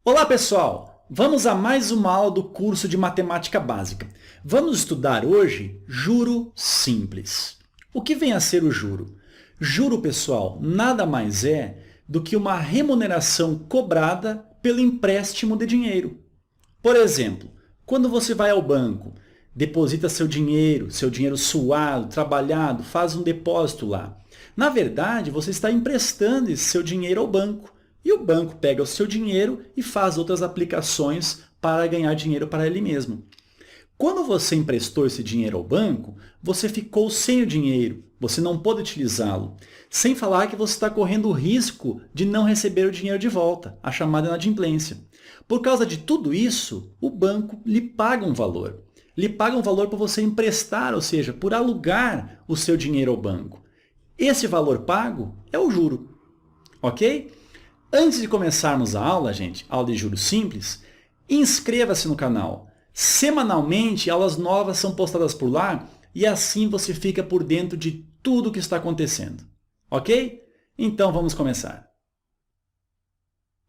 Olá, pessoal! Vamos a mais uma aula do curso de Matemática Básica. Vamos estudar hoje juro simples. O que vem a ser o juro? Juro, pessoal, nada mais é do que uma remuneração cobrada pelo empréstimo de dinheiro. Por exemplo, quando você vai ao banco, deposita seu dinheiro suado, trabalhado, faz um depósito lá. Na verdade, você está emprestando esse seu dinheiro ao banco. E o banco pega o seu dinheiro e faz outras aplicações para ganhar dinheiro para ele mesmo. Quando você emprestou esse dinheiro ao banco, você ficou sem o dinheiro, você não pôde utilizá-lo. Sem falar que você está correndo o risco de não receber o dinheiro de volta, a chamada inadimplência. Por causa de tudo isso, o banco lhe paga um valor. Lhe paga um valor para você emprestar, ou seja, por alugar o seu dinheiro ao banco. Esse valor pago é o juro, ok? Antes de começarmos a aula, gente, aula de juros simples, inscreva-se no canal. Semanalmente, aulas novas são postadas por lá e assim você fica por dentro de tudo o que está acontecendo. Ok? Então vamos começar.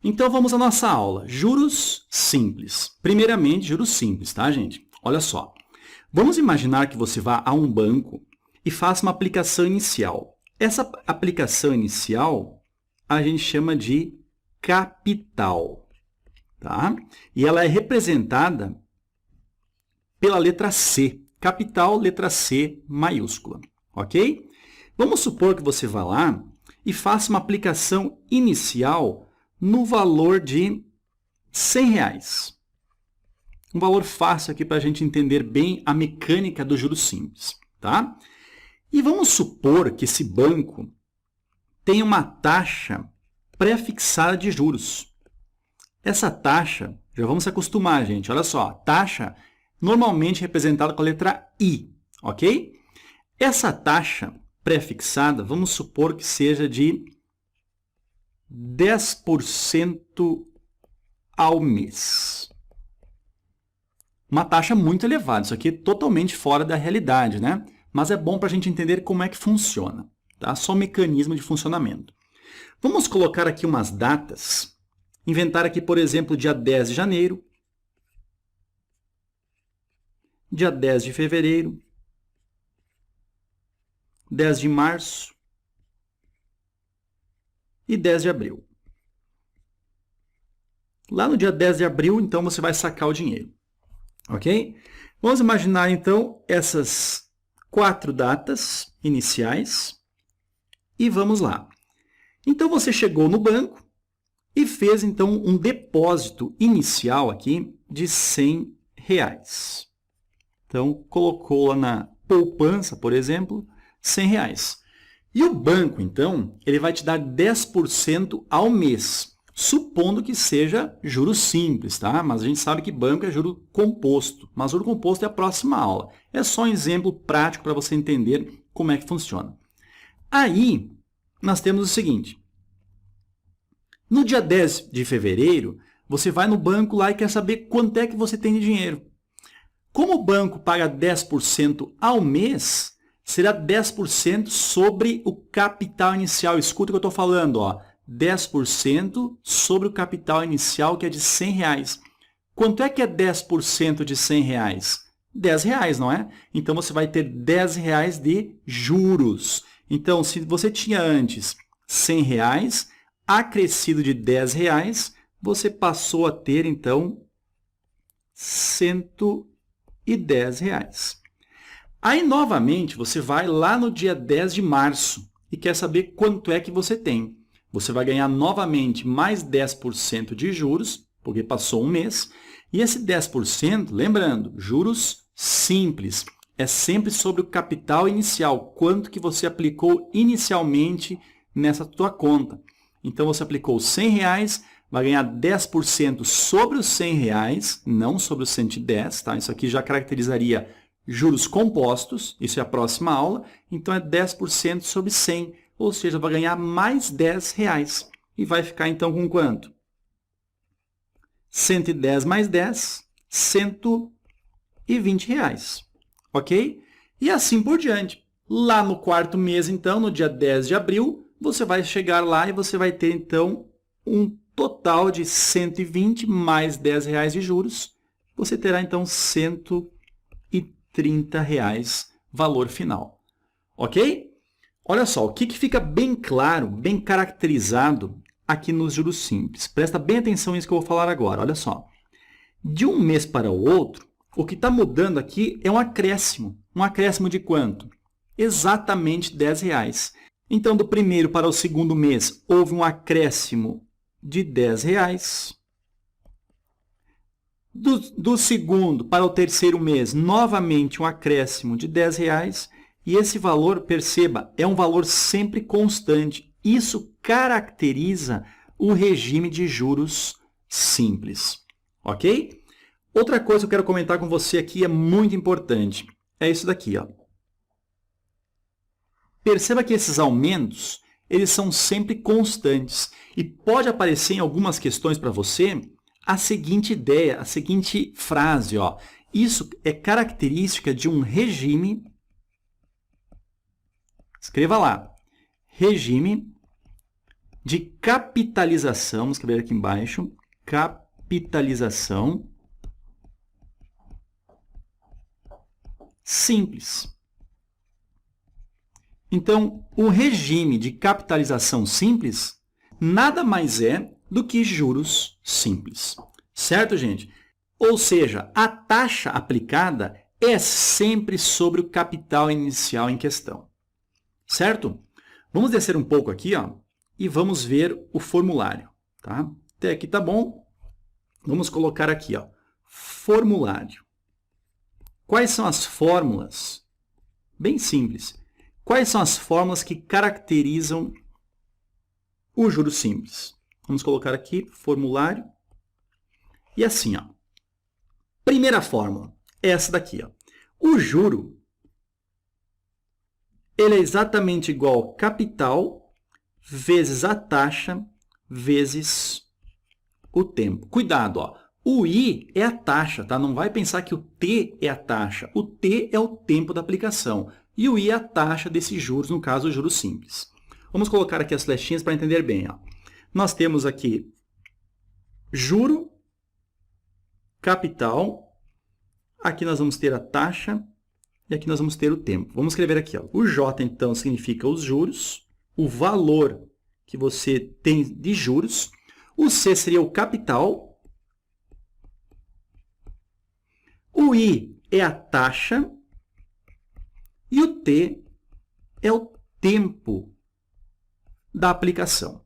Então vamos à nossa aula, juros simples. Primeiramente, juros simples, tá, gente? Olha só. Vamos imaginar que você vá a um banco e faça uma aplicação inicial. Essa aplicação inicial a gente chama de capital, tá? E ela é representada pela letra C. Capital, letra C maiúscula, ok? Vamos supor que você vá lá e faça uma aplicação inicial no valor de R$100. Um valor fácil aqui para a gente entender bem a mecânica do juros simples, tá? E vamos supor que esse banco tem uma taxa pré-fixada de juros. Essa taxa, já vamos se acostumar, gente. Olha só, taxa normalmente representada com a letra I, ok? Essa taxa pré-fixada, vamos supor que seja de 10% ao mês. Uma taxa muito elevada, isso aqui é totalmente fora da realidade, né? Mas é bom para a gente entender como é que funciona, tá? Só o mecanismo de funcionamento. Vamos colocar aqui umas datas. Inventar aqui, por exemplo, dia 10 de janeiro, dia 10 de fevereiro, 10 de março e 10 de abril. Lá no dia 10 de abril, então, você vai sacar o dinheiro. Ok? Vamos imaginar, então, essas 4 datas iniciais e vamos lá. Então, você chegou no banco e fez, então, um depósito inicial aqui de R$100. Então, colocou lá na poupança, por exemplo, R$100. E o banco, então, ele vai te dar 10% ao mês, supondo que seja juros simples, tá? Mas a gente sabe que banco é juro composto, mas juro composto é a próxima aula. É só um exemplo prático para você entender como é que funciona. Aí, nós temos o seguinte. No dia 10 de fevereiro, você vai no banco lá e quer saber quanto é que você tem de dinheiro. Como o banco paga 10% ao mês, será 10% sobre o capital inicial. Escuta o que eu estou falando, ó. 10% sobre o capital inicial, que é de R$100. Quanto é que é 10% de R$100? R$10, não é? Então, você vai ter R$10 de juros. Então, se você tinha antes R$100, acrescido de R$10, você passou a ter, então, R$110. Aí, novamente, você vai lá no dia 10 de março e quer saber quanto é que você tem. Você vai ganhar novamente mais 10% de juros, porque passou um mês. E esse 10%, lembrando, juros simples, é sempre sobre o capital inicial, quanto que você aplicou inicialmente nessa tua conta. Então, você aplicou R$100, vai ganhar 10% sobre os R$100, não sobre os 110, tá? Isso aqui já caracterizaria juros compostos, isso é a próxima aula. Então, é 10% sobre 100, ou seja, vai ganhar mais R$10. E vai ficar, então, com quanto? 110 mais 10, R$120. Ok? E assim por diante. Lá no quarto mês, então, no dia 10 de abril, você vai chegar lá e você vai ter, então, um total de 120 mais R$10 de juros, você terá então R$130 valor final. Ok? Olha só, o que fica bem claro, bem caracterizado aqui nos juros simples. Presta bem atenção nisso que eu vou falar agora. Olha só. De um mês para o outro, o que está mudando aqui é um acréscimo. Um acréscimo de quanto? Exatamente R$10. Então, do primeiro para o segundo mês, houve um acréscimo de R$10. Do segundo para o terceiro mês, novamente um acréscimo de R$10. E esse valor, perceba, é um valor sempre constante. Isso caracteriza o regime de juros simples. Ok? Outra coisa que eu quero comentar com você aqui é muito importante. É isso daqui, ó. Perceba que esses aumentos, eles são sempre constantes. E pode aparecer em algumas questões para você a seguinte ideia, a seguinte frase, ó. Isso é característica de um regime. Escreva lá. Regime de capitalização. Vamos escrever aqui embaixo. Capitalização simples. Então, o regime de capitalização simples nada mais é do que juros simples. Certo, gente? Ou seja, a taxa aplicada é sempre sobre o capital inicial em questão. Certo? Vamos descer um pouco aqui, ó, e vamos ver o formulário. Tá? Até aqui tá bom. Vamos colocar aqui, ó, formulário. Quais são as fórmulas? Bem simples. Quais são as fórmulas que caracterizam o juros simples? Vamos colocar aqui, formulário. E assim, ó. Primeira fórmula, essa daqui, ó. O juro, ele é exatamente igual ao capital vezes a taxa vezes o tempo. Cuidado, ó. O I é a taxa, tá? Não vai pensar que o T é a taxa. O T é o tempo da aplicação. E o I é a taxa desses juros, no caso, o juros simples. Vamos colocar aqui as flechinhas para entender bem, ó. Nós temos aqui juro, capital. Aqui nós vamos ter a taxa e aqui nós vamos ter o tempo. Vamos escrever aqui, ó. O J, então, significa os juros, o valor que você tem de juros. O C seria o capital. O I é a taxa. E o T é o tempo da aplicação.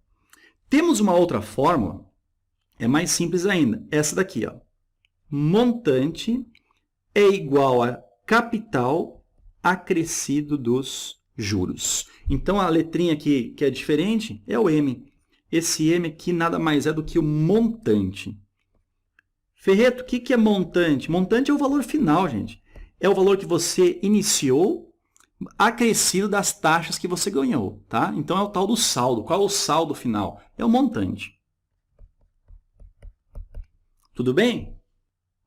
Temos uma outra fórmula, é mais simples ainda. Essa daqui, ó. Montante é igual a capital acrescido dos juros. Então, a letrinha aqui que é diferente é o M. Esse M aqui nada mais é do que o montante. Ferreto, o que é montante? Montante é o valor final, gente. É o valor que você iniciou acrescido das taxas que você ganhou, tá? Então, é o tal do saldo. Qual é o saldo final? É o montante. Tudo bem?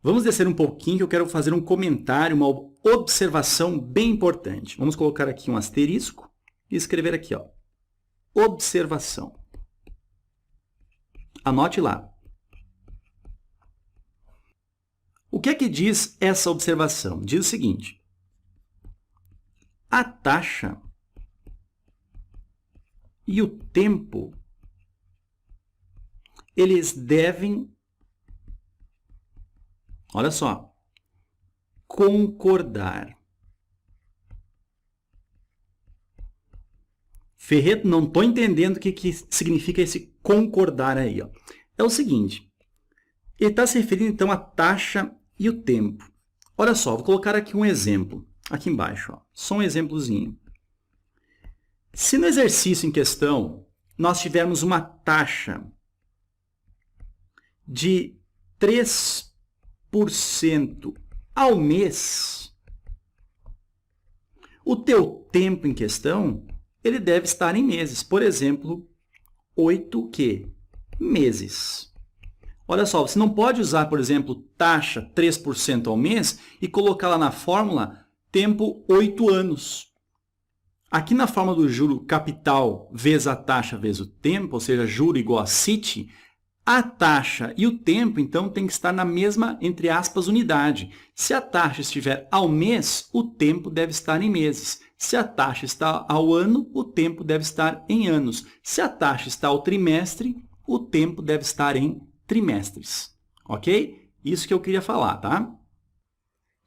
Vamos descer um pouquinho que eu quero fazer um comentário, uma observação bem importante. Vamos colocar aqui um asterisco e escrever aqui, ó, observação. Anote lá. O que é que diz essa observação? Diz o seguinte: a taxa e o tempo, eles devem, olha só, concordar. Ferreto, não estou entendendo o que significa esse concordar aí, ó. É o seguinte, ele está se referindo, então, à taxa e o tempo. Olha só, vou colocar aqui um exemplo, aqui embaixo, ó. Só um exemplozinho. Se no exercício em questão nós tivermos uma taxa de 3% ao mês, o teu tempo em questão, ele deve estar em meses. Por exemplo, 8 meses. Olha só, você não pode usar, por exemplo, taxa 3% ao mês e colocar lá na fórmula tempo 8 anos. Aqui na fórmula do juro capital vezes a taxa vezes o tempo, ou seja, juro igual a CIT, A taxa e o tempo, então, tem que estar na mesma, entre aspas, unidade. Se a taxa estiver ao mês, o tempo deve estar em meses. Se a taxa está ao ano, o tempo deve estar em anos. Se a taxa está ao trimestre, o tempo deve estar em trimestres. Ok? Isso que eu queria falar, tá?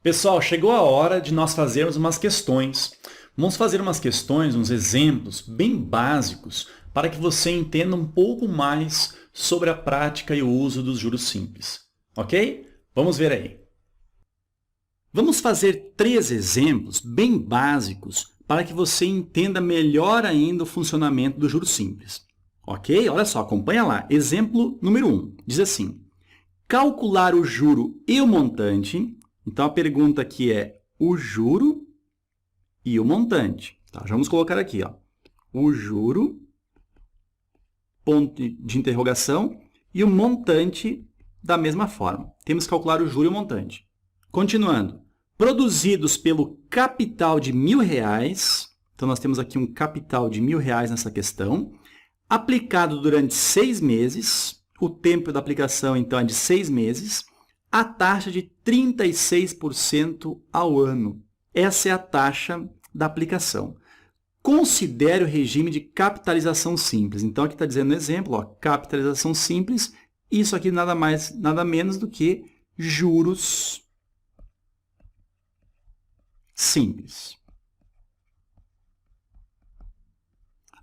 Pessoal, chegou a hora de nós fazermos umas questões. Vamos fazer umas questões, uns exemplos bem básicos, para que você entenda um pouco mais sobre a prática e o uso dos juros simples. Ok? Vamos ver aí. Vamos fazer 3 exemplos bem básicos para que você entenda melhor ainda o funcionamento do juros simples. Ok? Olha só, acompanha lá. Exemplo número 1. Diz assim, calcular o juro e o montante. Então, a pergunta aqui é o juro e o montante. Tá, já vamos colocar aqui, ó, o juro, ponto de interrogação, e o montante da mesma forma. Temos que calcular o juro e o montante. Continuando. Produzidos pelo capital de R$1.000, então nós temos aqui um capital de R$1.000 nessa questão, aplicado durante 6 meses, o tempo da aplicação então é de 6 meses, a taxa de 36% ao ano. Essa é a taxa da aplicação. Considere o regime de capitalização simples. Então, aqui está dizendo no exemplo, ó, capitalização simples, isso aqui nada mais, nada menos do que juros simples.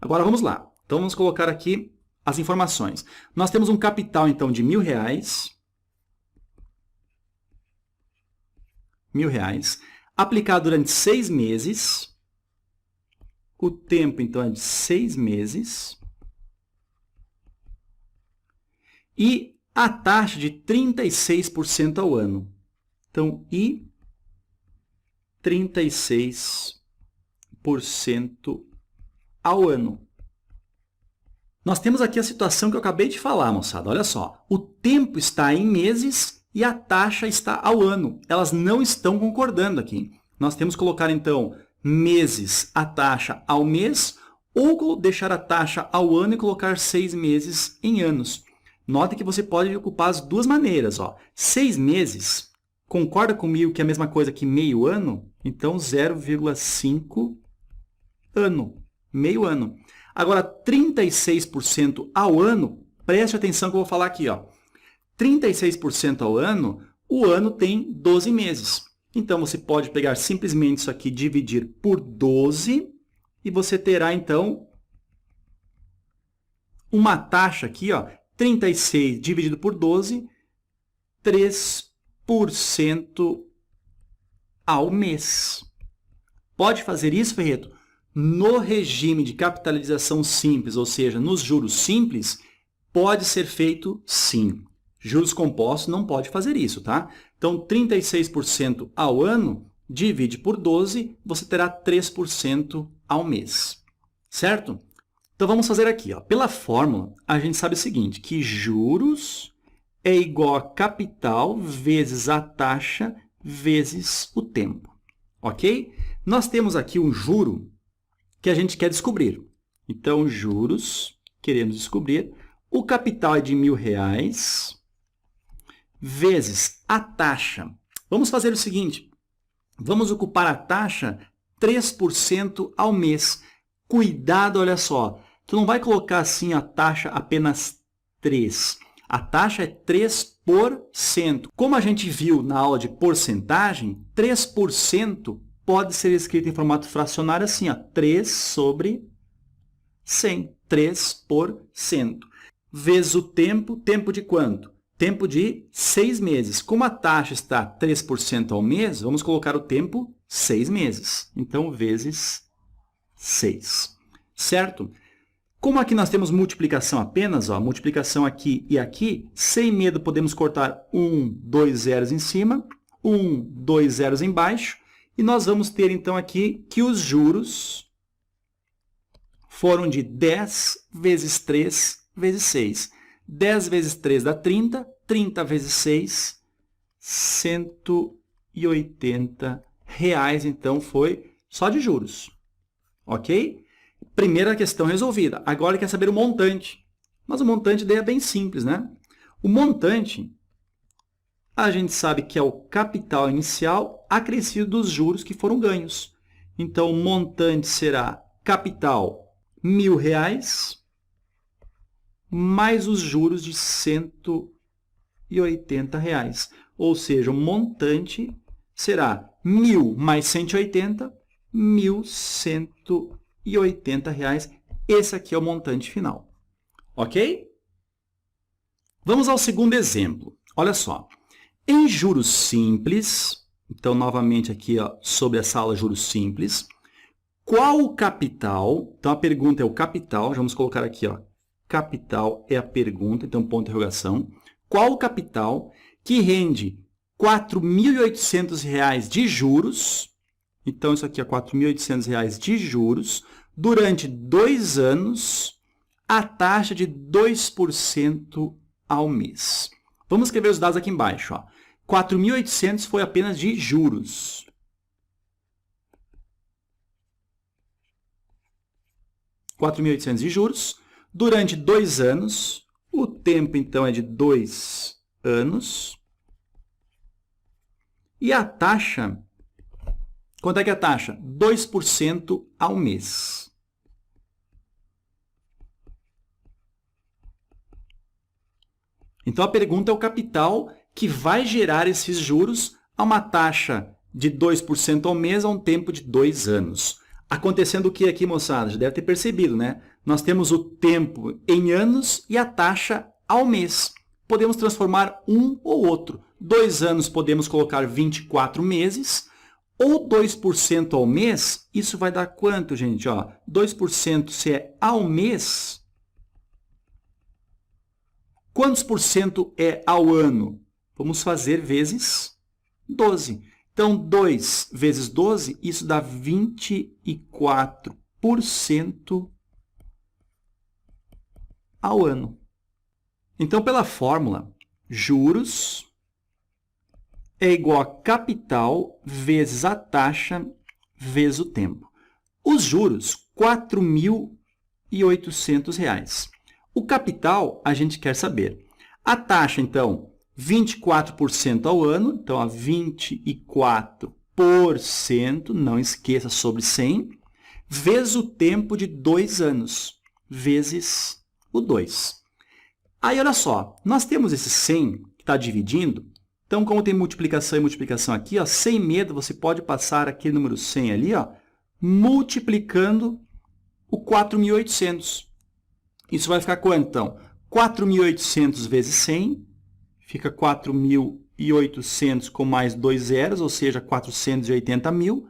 Agora, vamos lá. Então, vamos colocar aqui as informações. Nós temos um capital, então, de R$1.000, aplicado durante 6 meses. O tempo, então, é de 6 meses. E a taxa de 36% ao ano. Então, e 36% ao ano. Nós temos aqui a situação que eu acabei de falar, moçada. Olha só, o tempo está em meses e a taxa está ao ano. Elas não estão concordando aqui. Nós temos que colocar, então, meses a taxa ao mês ou deixar a taxa ao ano e colocar 6 meses em anos. Note que você pode ocupar as duas maneiras. Ó. 6 meses, concorda comigo que é a mesma coisa que meio ano? Então, 0,5 ano, meio ano. Agora, 36% ao ano, preste atenção que eu vou falar aqui. Ó. 36% ao ano, o ano tem 12 meses. Então, você pode pegar simplesmente isso aqui, dividir por 12, e você terá, então, uma taxa aqui, ó, 36 dividido por 12, 3% ao mês. Pode fazer isso, Ferreto? No regime de capitalização simples, ou seja, nos juros simples, pode ser feito sim. Juros compostos não pode fazer isso, tá? Então, 36% ao ano, divide por 12, você terá 3% ao mês, certo? Então, vamos fazer aqui. Ó. Pela fórmula, a gente sabe o seguinte, que juros é igual a capital vezes a taxa vezes o tempo, ok? Nós temos aqui um juro que a gente quer descobrir. Então, juros, queremos descobrir, o capital é de R$1.000 vezes a taxa. Vamos fazer o seguinte, vamos ocupar a taxa 3% ao mês. Cuidado, olha só, tu não vai colocar assim a taxa apenas 3%. A taxa é 3%. Como a gente viu na aula de porcentagem, 3% pode ser escrito em formato fracionário assim, ó, 3 sobre 100, 3%. Vezes o tempo de quanto? Tempo de 6 meses. Como a taxa está 3% ao mês, vamos colocar o tempo 6 meses. Então, vezes 6. Certo? Como aqui nós temos multiplicação apenas, ó, multiplicação aqui e aqui, sem medo podemos cortar 1, 2 zeros em cima, 1, 2 zeros embaixo, e nós vamos ter então aqui que os juros foram de 10 vezes 3 vezes 6. 10 vezes 3 dá 30, 30 vezes 6, R$180, então foi só de juros. Ok? Primeira questão resolvida. Agora quer saber o montante. Mas o montante daí é bem simples, né? O montante, a gente sabe que é o capital inicial acrescido dos juros que foram ganhos. Então, o montante será capital R$ 1.000 mais os juros de R$ 180. Ou seja, o montante será 1.000 mais 180, R$ 1.180. Esse aqui é o montante final. Ok? Vamos ao segundo exemplo. Olha só. Em juros simples, então, novamente aqui ó, sobre essa aula juros simples, qual o capital? Então, a pergunta é o capital. Vamos colocar aqui, ó, capital é a pergunta, então, ponto de interrogação. Qual o capital que rende R$ 4.800 de juros? Então, isso aqui é R$ 4.800 de juros durante 2 anos, a taxa de 2% ao mês. Vamos escrever os dados aqui embaixo. 4.800 foi apenas de juros. R$ 4.800 de juros durante 2 anos. O tempo, então, é de 2 anos. E a taxa, quanto é que é a taxa? 2% ao mês. Então, a pergunta é o capital que vai gerar esses juros a uma taxa de 2% ao mês a um tempo de 2 anos. Acontecendo o que aqui, moçada? Já deve ter percebido, né? Nós temos o tempo em anos e a taxa ao mês. Podemos transformar um ou outro. 2 anos podemos colocar 24 meses, ou 2% ao mês, isso vai dar quanto, gente? 2% se é ao mês, quantos por cento é ao ano? Vamos fazer vezes 12. Então, 2 vezes 12, isso dá 24% ao ano. Então, pela fórmula, juros é igual a capital vezes a taxa vezes o tempo. Os juros, R$ 4.800. O capital, a gente quer saber. A taxa, então, 24% ao ano, então, 24%, não esqueça, sobre 100, vezes o tempo de 2 anos, vezes o 2. Aí, olha só, nós temos esse 100 que está dividindo, então, como tem multiplicação e multiplicação aqui, sem medo, você pode passar aquele número 100 ali, multiplicando o 4.800. Isso vai ficar quanto, então? 4.800 vezes 100, fica 4.800 com mais 2 zeros, ou seja, 480.000.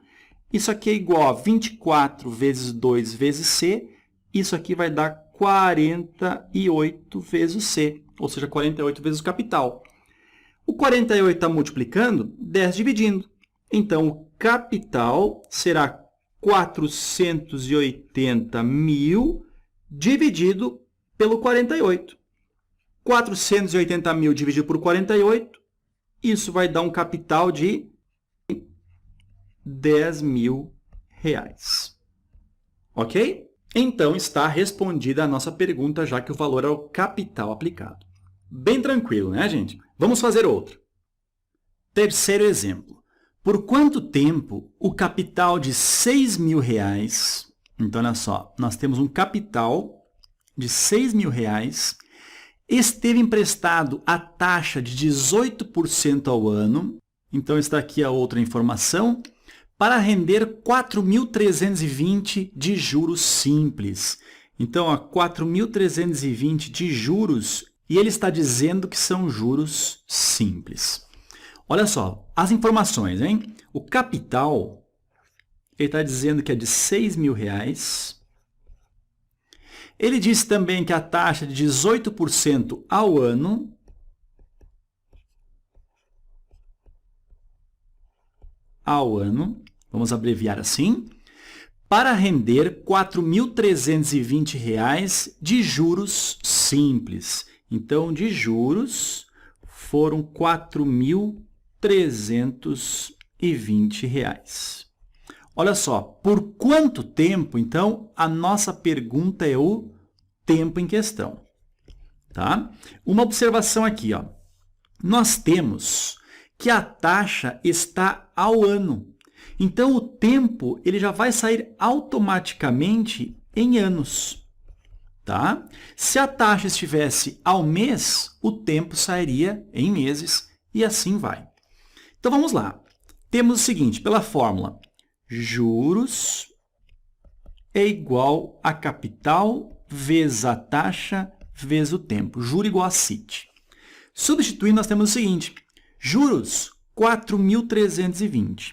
Isso aqui é igual a 24 vezes 2 vezes C. Isso aqui vai dar 48 vezes o C, ou seja, 48 vezes o capital. O 48 está multiplicando, 10 dividindo. Então, o capital será 480.000 dividido pelo 48. 480.000 dividido por 48, isso vai dar um capital de R$ 10.000. Ok? Então, está respondida a nossa pergunta, já que o valor é o capital aplicado. Bem tranquilo, né, gente? Vamos fazer outro. Terceiro exemplo. Por quanto tempo o capital de R$ 6.000, então, olha só, nós temos um capital de R$ 6.000, esteve emprestado a taxa de 18% ao ano, então está aqui a outra informação, para render 4.320 de juros simples. Então, 4.320 de juros, e ele está dizendo que são juros simples. Olha só, as informações, hein? O capital, ele está dizendo que é de R$ 6.000. Ele diz também que a taxa é de 18% ao ano. Vamos abreviar assim. Para render R$ 4.320 de juros simples. Então, de juros foram R$ 4.320. Olha só, por quanto tempo, então, a nossa pergunta é o tempo em questão. Tá? Uma observação aqui, ó. Nós temos que a taxa está ao ano. Então, o tempo ele já vai sair automaticamente em anos. Tá? Se a taxa estivesse ao mês, o tempo sairia em meses e assim vai. Então, vamos lá. Temos o seguinte, pela fórmula, juros é igual a capital vezes a taxa vezes o tempo. Juro igual a CIT. Substituindo, nós temos o seguinte, juros, 4.320.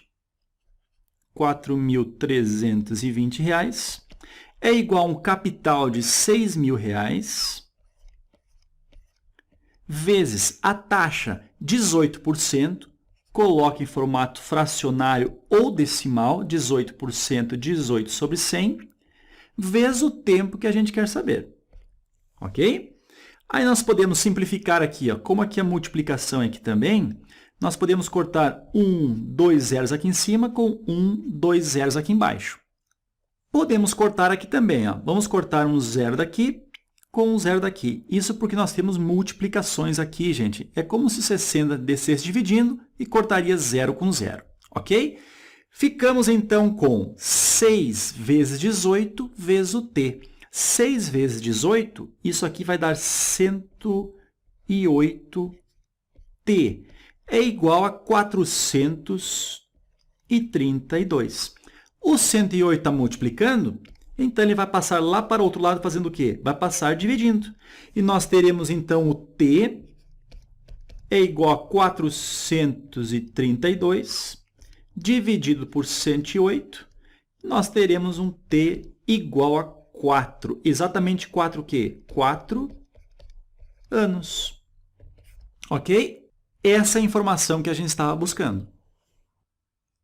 R$ 4.320 é igual a um capital de R$ 6.000 vezes a taxa 18%, coloque em formato fracionário ou decimal, 18%, 18 sobre 100, vezes o tempo que a gente quer saber. Ok? Aí nós podemos simplificar aqui, ó, como aqui a multiplicação é aqui também, nós podemos cortar 2 zeros aqui em cima com 2 zeros aqui embaixo. Podemos cortar aqui também. Ó. Vamos cortar um zero daqui com um zero daqui. Isso porque nós temos multiplicações aqui, gente. É como se 60 descesse dividindo e cortaria zero com zero. Ok? Ficamos, então, com 6 vezes 18 vezes o t. 6 vezes 18, isso aqui vai dar 108t. É igual a 432. O 108 está multiplicando, então ele vai passar lá para o outro lado fazendo o quê? Vai passar dividindo. E nós teremos, então, o t é igual a 432 dividido por 108. Nós teremos um t igual a 4. Exatamente 4 o quê? 4 anos. Ok? Essa é a informação que a gente estava buscando.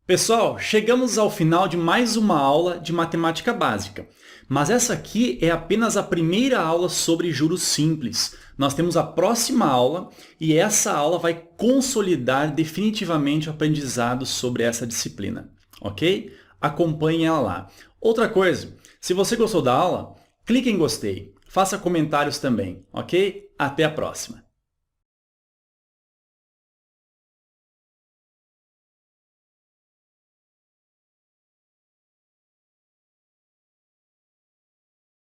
Pessoal, chegamos ao final de mais uma aula de matemática básica. Mas essa aqui é apenas a primeira aula sobre juros simples. Nós temos a próxima aula e essa aula vai consolidar definitivamente o aprendizado sobre essa disciplina. Ok? Acompanhe ela lá. Outra coisa, se você gostou da aula, clique em gostei. Faça comentários também. Ok? Até a próxima.